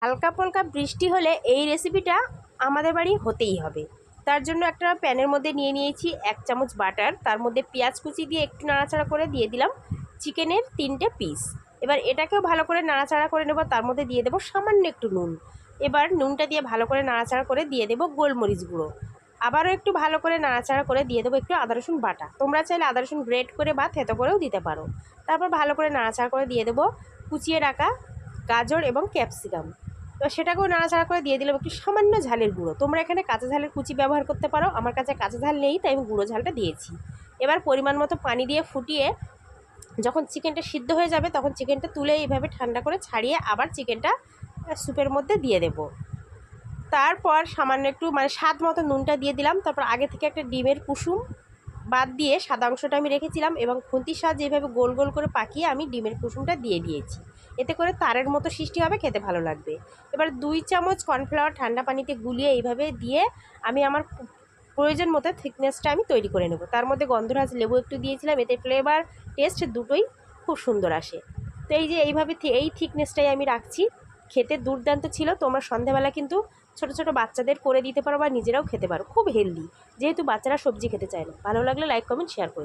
হালকা পালকা বৃষ্টি হলে এই রেসিপিটা আমাদের বাড়ি হতেই হবে। তার জন্য একটা প্যানের মধ্যে নিয়ে নিয়েছি 1 চামচ বাটার, তার মধ্যে পেঁয়াজ কুচি দিয়ে একটু নাড়াচাড়া করে দিয়ে দিলাম চিকেনের 3টে পিস। এবার এটাকেও ভালো করে নাড়াচাড়া করে নেব, তার মধ্যে দিয়ে দেবো সামান্য একটু নুন। এবার নুনটা দিয়ে ভালো করে নাড়াচাড়া করে দিয়ে দেবো গোলমরিচ গুঁড়ো। আবারও একটু ভালো করে নাড়াচাড়া করে দিয়ে দেবো একটু আদা রসুন বাটা, তোমরা চাইলে আদা রসুন গ্রেট করে বা থেতো করেও দিতে পারো। তারপর ভালো করে নাড়াচাড়া করে দিয়ে দেবো কুচিয়ে রাখা গাজর এবং ক্যাপসিকাম। তো সেটাকেও নাড়াচাড়া করে দিয়ে দিলাম একটু সামান্য ঝালের গুঁড়ো। তোমরা এখানে কাঁচা ঝালের কুচি ব্যবহার করতে পারো, আমার কাছে কাঁচা ঝাল নেই তাই আমি গুঁড়ো ঝালটা দিয়েছি। এবার পরিমাণ মতো পানি দিয়ে ফুটিয়ে যখন চিকেনটা সিদ্ধ হয়ে যাবে তখন চিকেনটা তুলে এইভাবে ঠান্ডা করে ছাড়িয়ে আবার চিকেনটা স্যুপের মধ্যে দিয়ে দেব। তারপর সামান্য একটু স্বাদ মতো নুনটা দিয়ে দিলাম। তারপর আগে থেকে একটা ডিমের কুসুম বাদ দিয়ে সাদা অংশটা আমি রেখেছিলাম এবং খুন্তির সাহায্যে এইভাবে গোল গোল করে পাকিয়ে আমি ডিমের কুসুমটা দিয়ে দিয়েছি। এতে করে তারের মতো সৃষ্টি হবে, খেতে ভালো লাগবে। এবার 2 চামচ কর্নফ্লাওয়ার ঠান্ডা পানিতে গুলিয়ে এইভাবে দিয়ে আমি আমার প্রয়োজন মতো থিকনেসটা আমি তৈরি করে নেব। তার মধ্যে গন্ধরাজ লেবু একটু দিয়েছিলাম, এতে ফ্লেভার টেস্ট দুটোই খুব সুন্দর আসে। তো এই যে এইভাবে এই থিকনেসটাই আমি রাখছি, খেতে দুর্দান্ত ছিল। তোমরা সন্ধ্যাবেলা কিন্তু ছোট ছোট বাচ্চাদের করে দিতে পারো বা নিজেরাও খেতে পারো, খুব হেলদি, যেহেতু বাচ্চারা সবজি খেতে চায় না। ভালো লাগলে লাইক কমেন্ট শেয়ার করে।